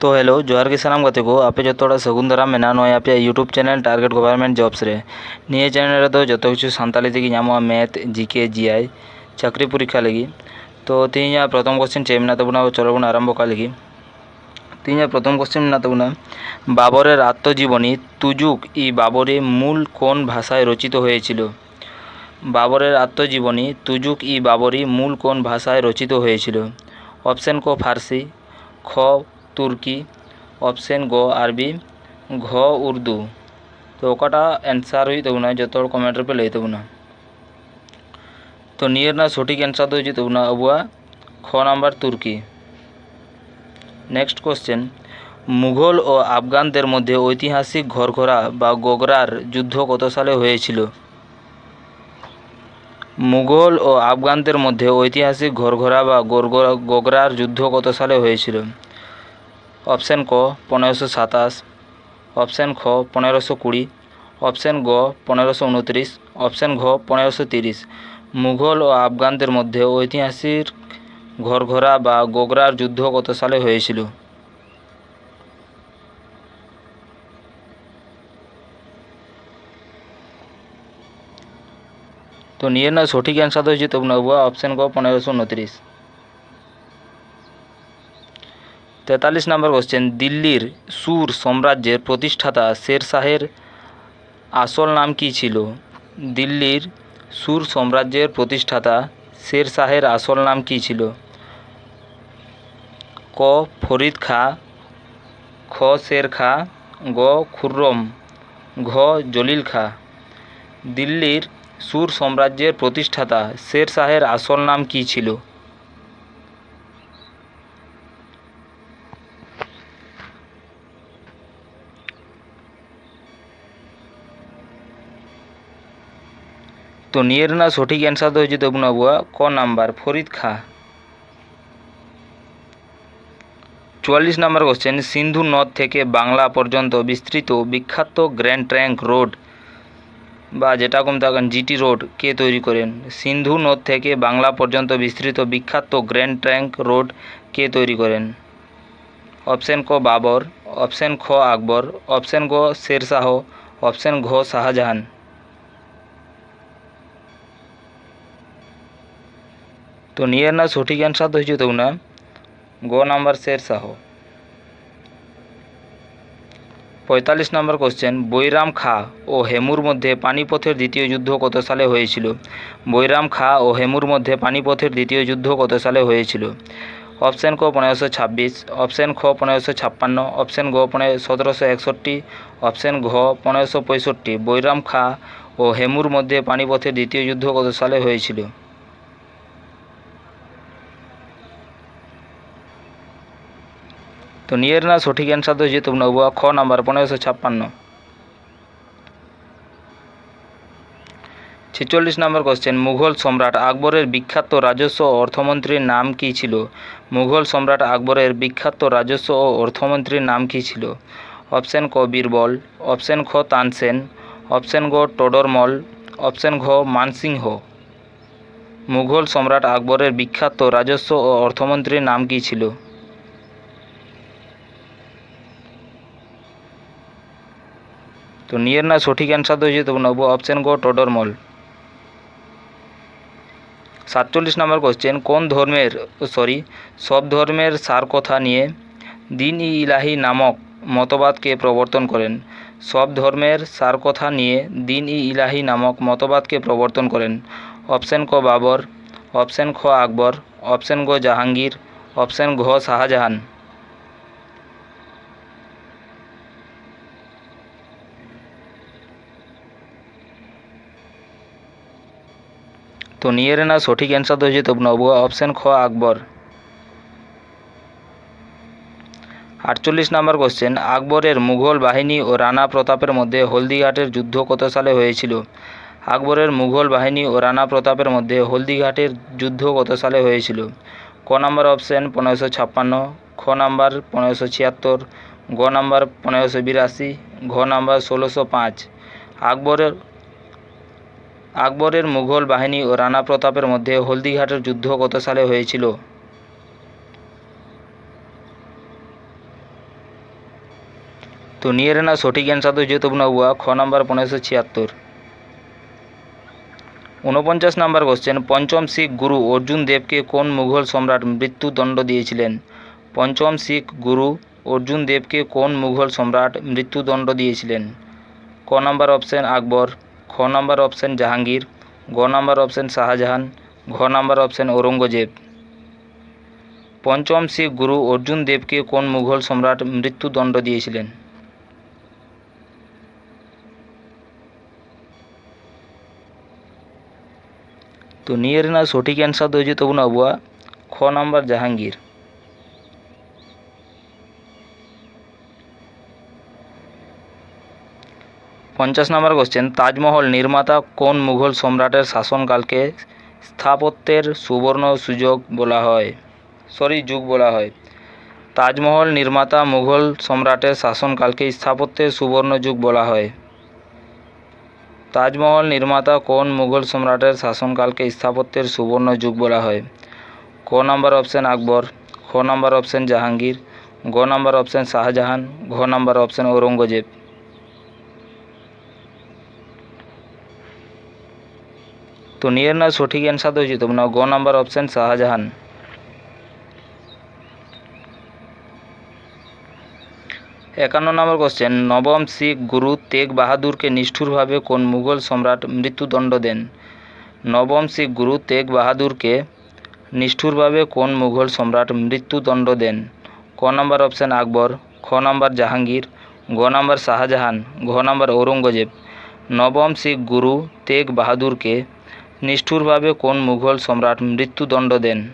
तो हेलो जोहार के सानाम गाते को आपे जो सगुन दाराम मेना नय आपे YouTube channel target government jobs रे निये चैनल रे जो किछु सानताली तेगी नामो मैथ जीके जीआई चाकरी परीक्षा लगी तो तीन प्रथम क्वेश्चन चे मेना तबना चलो बन आरंभ का लगी तीन प्रथम क्वेश्चन मेना तबना बाबरेर आत्मजीवनी तुजुक इ बाबरे मूल कोन भाषाय रचित हयेछिलो। बाबरेर आत्मजीवनी तुजुक इ बाबरी मूल कोन भाषाय रचित हयेछिलो। ऑप्शन को फारसी, ख तुर्की, ऑप्शन गो अरबी, घ उर्दू। तो ओकाटा आंसर हुई तबना जो कमेंट पे लई तबना। तो नियर सठिक आंसर दो हुई तबना अबुआ ख नम्बर तुर्की। नेक्स्ट क्वेश्चन मुघल और आफगानদের মধ্যে ঐতিহাসিক ঘরঘরা বা গোগরার যুদ্ধ কত সালে হয়েছিল। মুঘল ও আফগানদের মধ্যে ঐতিহাসিক ঘরঘরা বা গোগরার যুদ্ধ কত সালে হয়েছিল। ऑप्शन क 1527, ऑप्शन ख 1520, ऑप्शन ग 1529, ऑप्शन घ 1530। मुघल और আফগানদের মধ্যে ঐতিহাসিক ঘরঘরা বা গোগরার যুদ্ধ কত সালে হয়েছিল। तो नियर ना सठिक आंसर हो तब ना हुआ ऑप्शन को 1529। 43 नम्बर क्वेश्चन दिल्लीर सुर साम्राज्येर प्रतिष्ठाता शेर शाहेर आसल नाम की छिलो। दिल्लीर सुर साम्राज्येर प्रतिष्ठाता शेर शाहेर आसल नाम की छिलो। क फरीद खा, ख शेर खा, ग खुर्रम, घ जलिल खा। दिल्लीर सुर साम्राज्येर प्रतिष्ठाता शेर शाहेर आसल नाम की छिलो। तो नियर ना सठिक आंसर दो तब ना बुआ क नम्बर फरीद खा। 44 नम्बर क्वेश्चन सिंधु नद थेके बांगला पर्यन्त विस्तृत विख्यात ग्रैंड ट्रैंक रोड বা যেটা কম থাকেন জিটি রোড কে তৈরি করেন। সিন্ধু নদ থেকে বাংলা পর্যন্ত বিস্তৃত বিখ্যাত গ্র্যান্ড ট্র্যাঙ্ক রোড কে তৈরি করেন। অপশন ক বাবর, অপশন খ আকবর, অপশন গ শেরশাহ, অপশন ঘ শাহজাহান। তো নিয়ে না সঠিক অ্যান্সার তো হচ্ছে তখন গ number Sher Shah. 45 number question Bairam Khan ও হেমুর মধ্যে পানিপথের দ্বিতীয় যুদ্ধ কত সালে হয়েছিল। বৈরাম খা ও হেমুর মধ্যে পানিপথের দ্বিতীয় যুদ্ধ কত সালে হয়েছিল। অপশন ক 1526, অপশন খ 1556, অপশন গ 1761, অপশন ঘ 1565। বৈরাম খা ও হেমুর মধ্যে পানিপথের দ্বিতীয় যুদ্ধ কত সালে হয়েছিল। तो नियर ना सठिक आंसर तो तुम नबुआ ख नम्बर 1556। 46 नम्बर क्वेश्चन मुघल सम्राट আকবরের বিখ্যাত রাজস্ব ও অর্থমন্ত্রীর নাম কী ছিল। মুঘল সম্রাট আকবরের বিখ্যাত রাজস্ব ও অর্থমন্ত্রীর নাম কী ছিল। অপশন ক বীরবল, অপশন খ তানসেন, অপশন গ টোডরমল, অপশন ঘ মানসিংহ। মুঘল সম্রাট আকবরের বিখ্যাত রাজস্ব ও অর্থমন্ত্রীর নাম কী ছিল। तो नियर ना सठिक आंसर तो तब नब option go Todarmal. 47 number question कौन धर्मेर सब धर्मेर सार कथा निये दीन इ इलाही नामक मतबाद के प्रवर्तन करें। सब धर्मेर सार कथा निये दीन इ इलाही नामक मतबाद के प्रवर्तन करें। ऑप्शन क बाबर, ऑप्शन ख আকবর, ऑप्शन ग জাহাঙ্গীর, ऑप्शन घ শাহজাহান। तो नियर ना सठिक आंसर तो तब नब ऑप्शन ख আকবর। 48 नम्बर क्वेश्चन আকবরের मुघल বাহিনী ও রানা প্রতাপের মধ্যে হলদিঘাটের যুদ্ধ কত সালে হয়েছিল। আকবরের মুঘল বাহিনী ও রানা প্রতাপের মধ্যে হলদিঘাটের যুদ্ধ কত সালে হয়েছিল। ক নম্বর অপশন 1556, খ নম্বর 1576, গ নম্বর 1582, ঘ নম্বর 1605। আকবরের মুঘল বাহিনী ও রানা প্রতাপের মধ্যে হলদিঘাটের যুদ্ধ কত সালে হয়েছিল। तो निये रेना सठिक एन्सार दो जो तबना हुआ ख नम्बर 1576। 49 नम्बर क्वेश्चन पंचम सिख गुरु अर्जुन देव के कौन मुघल सम्राट मृत्युदंड दिएছিলেন? पंचम सिख गुरु अर्जुन देव के कौन मुघल सम्राट मृत्युदंड दिएছিলেন? क नम्बर ऑप्शन अकबर, ख नम्बर ऑप्शन जहांगीर, ग नम्बर ऑप्शन शाहजहां, घ नम्बर ऑप्शन औरंगजेब। पंचम सिख गुरु अर्जुन देव के कौन मुघल सम्राट मृत्युदंड दिएছিলেন? तो निये रेना सठिक एन्सार दो जो तबना हुआ ख number Jahangir. 50 number question Taj Mahal निर्माता कौन मुघल सम्राटेर शासनकाल के स्थापत्येर सुवर्ण सुयोग बला हय जुग बला हय। ताजमहल निर्माता मुघल सम्राटेर शासनकाल के स्थापत्येर सुवर्ण जुग बला हय। ताजमहल निर्माता कौन मुघल सम्राटेर शासनकाल के स्थापत्येर सुवर्ण जुग बला हय? क नम्बर ऑप्शन अकबर, ख नम्बर ऑप्शन जहांगीर, ग नम्बर ऑप्शन शाहजहां, घ नम्बर ऑप्शन औरंगजेब। तो निये ना सठिक एन्सार दो तबना ग number option Shah Jahan. 51 number question नवम सिख गुरु तेग बाहादुर के निष्ठुर भावे कौन मुघल सम्राट मृत्युदंड दें? नवम सिख गुरु तेग बहादुर के निष्ठुर भावे कौन मुघल सम्राट मृत्युदंड दें? क नम्बर ऑप्शन अकबर, ख नम्बर जहांगीर, ग नम्बर शाहजहां, घ नम्बर औरंगजेब। नवम सिख गुरु तेग बहादुर के निष्ठुर भावे कौन मुघल सम्राट मृत्युदंड दें?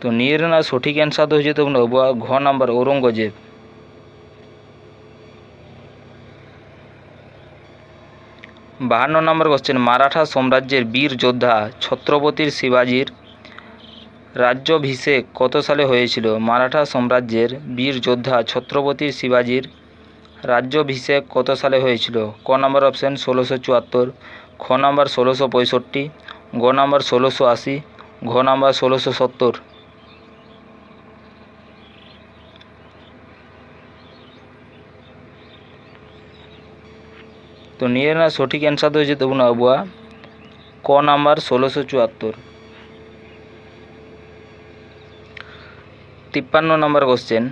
तो निये रेना सठिक एन्सार दो जो तबना घ number Aurangzeb. 52 number question Maratha साम्राज्येर वीर योद्धा छत्रपति शिवाजीर राज्याभिषेक कत साले हयेछिलो? माराठा साम्राज्येर वीर योद्धा छत्रपति शिवाजीर राज्याभिषेक कत साले हयेछिलो? क नम्बर ऑप्शन 1674, ख नम्बर 1665, ग नम्बर 1680, घ नम्बर 1670। तो निये ना सठिक एन्सार दो जो तबना हुआ क नम्बर 1674। 53 नम्बर क्वेश्चन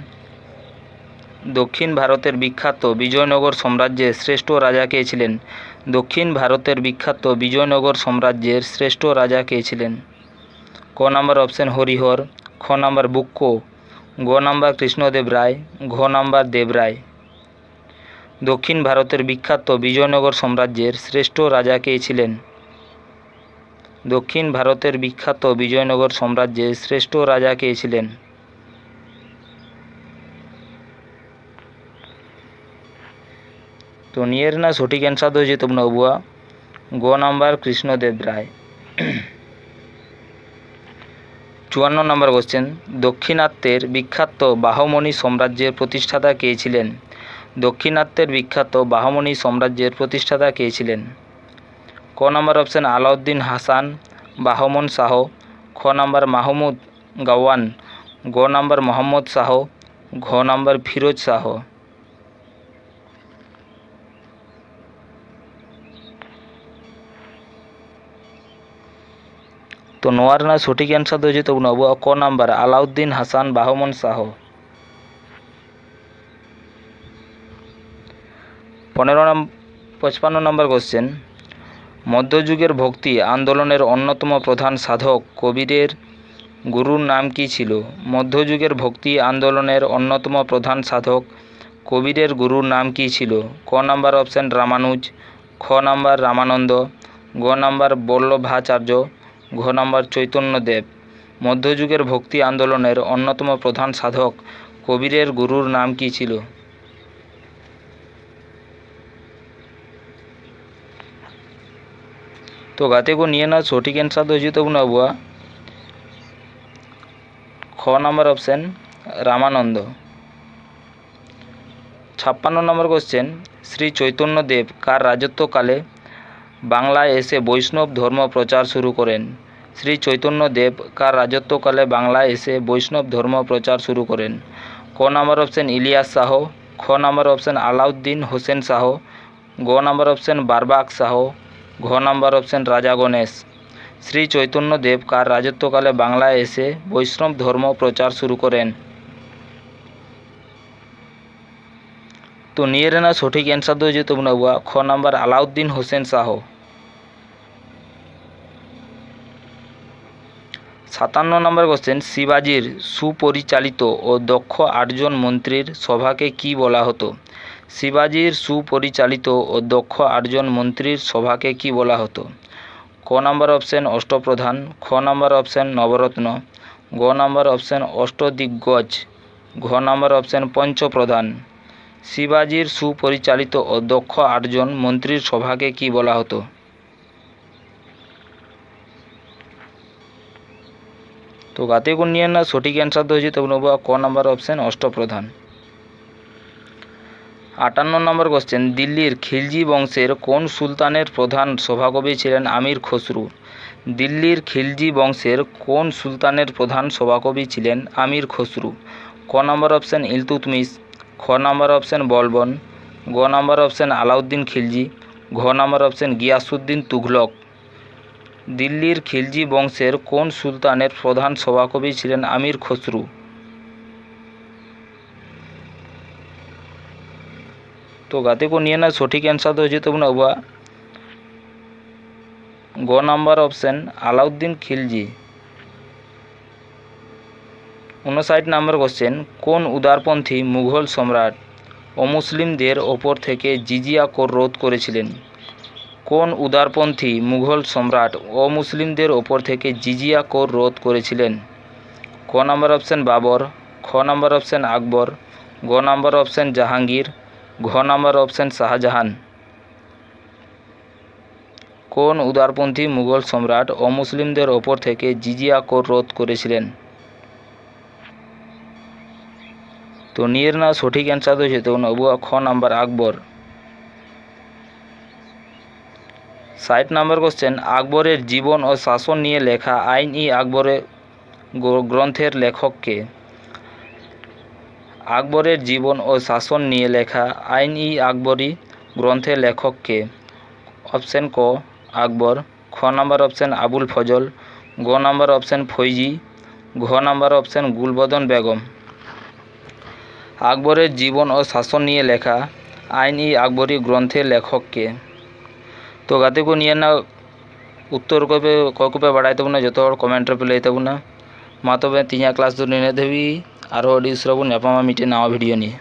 दक्षिण भारतेर विख्यात विजयनगर साम्राज्येर श्रेष्ठ राजा के छिलेन? दक्षिण भारतेर विख्यात विजयनगर साम्राज्येर श्रेष्ठ राजा के छिलेन? क नम्बर ऑप्शन हरिहर, ख नम्बर बुक्को, ग नम्बर कृष्णदेव राय, घ नम्बर देवराय। दक्षिण भारतेर विख्यात विजयनगर साम्राज्येर श्रेष्ठ राजा के छिलेन? दक्षिण भारतेर विख्यात विजयनगर साम्राज्येर श्रेष्ठ राजा के छिलेन? तो निये ना सठिक एन्सार दो जो तबना हुआ ग नम्बर कृष्णदेव राय। 54 नम्बर क्वेश्चन दक्षिणात्येर विख्यात बाहमनी साम्राज्येर प्रतिष्ठाता के छिलेन? दक्षिणात्येर विख्यात बाहमनी साम्राज्येर प्रतिष्ठाता के छिलेन? क नम्बर ऑप्शन आलाउद्दीन हासान बाहमन शाह, ख नम्बर माहमूद गावान, ग नम्बर मोहम्मद शाह, घ नम्बर फिरोज शाह। तो नोआर ना सठिक एन्सार दो जो तबना हुआ क number Alauddin Hasan Bahman Shah. 55 number question मध्ययुगेर भक्ति आंदोलनेर अन्यतम प्रधान साधक कबीरेर गुरुर नाम कि छिलो? मध्ययुगेर भक्ति आंदोलनेर अन्यतम प्रधान साधक कबीरेर गुरुर नाम कि छिलो? क नम्बर ऑप्शन रामानुज, ख नम्बर रामानंद, ग नम्बर बल्लभाचार्य, घ नम्बर चैतन्यदेव। मध्ययुगेर भक्ति आंदोलनेर अन्यतम प्रधान साधक कबीरेर गुरुर नाम कि छिलो? तो गाते को निये ना सठिक एन्सार दो जो तबना हुआ ख number option Ramananda. 56 number question Shri Chaitanya Dev कार राजत्वकाले बांगलाय एसे वैष्णव धर्म प्रचार शुरू करें? শ্রী চৈতন্যদেব কার রাজত্বকালে বাংলায় এসে বৈষ্ণব ধর্ম প্রচার শুরু করেন? ক নাম্বার অপশন ইলিয়াস শাহ, খ নাম্বার অপশন আলাউদ্দিন হোসেন শাহ, গ নাম্বার অপশন বারবাক শাহ, ঘ নাম্বার অপশন রাজা গণেশ। শ্রী চৈতন্যদেব কার রাজত্বকালে বাংলায় এসে বৈষ্ণব ধর্ম প্রচার শুরু করেন? তো নিয়ে রেনা সঠিক অ্যান্সার দो जो तुमने हुआ ख नंबर अलाउद्दीन হোসেন শাহ। 57 নম্বর কোশ্চেন, শিবাজির সুপরিচালিত ও দক্ষ 8 জন মন্ত্রীর সভাকে কি বলা হতো? শিবাজির সুপরিচালিত ও দক্ষ 8 জন মন্ত্রীর সভাকে কি বলা হতো? ক নাম্বার অপশন অষ্টপ্রধান, খ নাম্বার অপশন নবরত্ন, গ নাম্বার অপশন অষ্টদিগ্গজ, ঘ নাম্বার অপশন পঞ্চপ্রধান। শিবাজির সুপরিচালিত ও দক্ষ 8 জন মন্ত্রীর সভাকে কি বলা হতো? তো গাতে को নিয়ে না সঠিক অ্যান্সার তো হচ্ছে তখন ক নাম্বার অপশন অষ্টপ্রধান। 58 নম্বর কোশ্চেন, দিল্লির খিলজি বংশের কোন সুলতানের প্রধান সভাকবি ছিলেন আমির খসরু? দিল্লির খিলজি বংশের কোন সুলতানের প্রধান সভাকবি ছিলেন আমির খসরু? ক নাম্বার অপশন ইলতুৎমিশ, খ নাম্বার অপশন বলবন, গ নাম্বার অপশন আলাউদ্দিন খিলজি, ঘ নাম্বার অপশন গিয়াসুদ্দিন তুঘলক। দিল্লির খিলজি বংশের কোন সুলতানের প্রধান সভাকবি ছিলেন আমির খসরু? তো গাতে को নিয়ে না সঠিক অ্যান্সার তো হচ্ছে তোমরা हुआ গ নাম্বার অপশন আলাউদ্দিন খিলজি। 59 নম্বর কোশ্চেন, কোন উদারপন্থী মুঘল সম্রাট অমুসলিমদের ওপর থেকে জিজিয়া কর রোধ করেছিলেন? কোন উদারপন্থী মুঘল সম্রাট অমুসলিমদের ওপর থেকে জিজিয়া কর রোধ করেছিলেন? ক নাম্বার অপশন বাবর, খ নাম্বার অপশন আকবর, গ নাম্বার অপশন জাহাঙ্গীর, ঘ নাম্বার অপশন শাহজাহান। কোন উদারপন্থী মুঘল সম্রাট অমুসলিমদের ওপর থেকে জিজিয়া কর রোধ করেছিলেন? তো নিয়ে না সঠিক অ্যান্সার হয়েছে তখন খ নাম্বার আকবর। 60 নম্বর কোশ্চেন, আকবরের জীবন ও শাসন নিয়ে লেখা আইন-ই আকবরে গ্রন্থের লেখককে? আকবরের জীবন ও শাসন নিয়ে লেখা আইন-ই আকবরী গ্রন্থের লেখককে? অপশন ক আকবর, খ নাম্বার অপশন আবুল ফজল, গ নাম্বার অপশন ফৈজি, ঘ নাম্বার অপশন গুলবদন বেগম। আকবরের জীবন ও শাসন নিয়ে লেখা আইন-ই আকবরী গ্রন্থের লেখককে? तो गाते को निये ना उत्तर को पे बढ़ाई तब जो कमेंट पे लई तब मा तब तीन क्लास दूर नहीं देवी और न्यापा मीटे नवा भिडियो नहीं।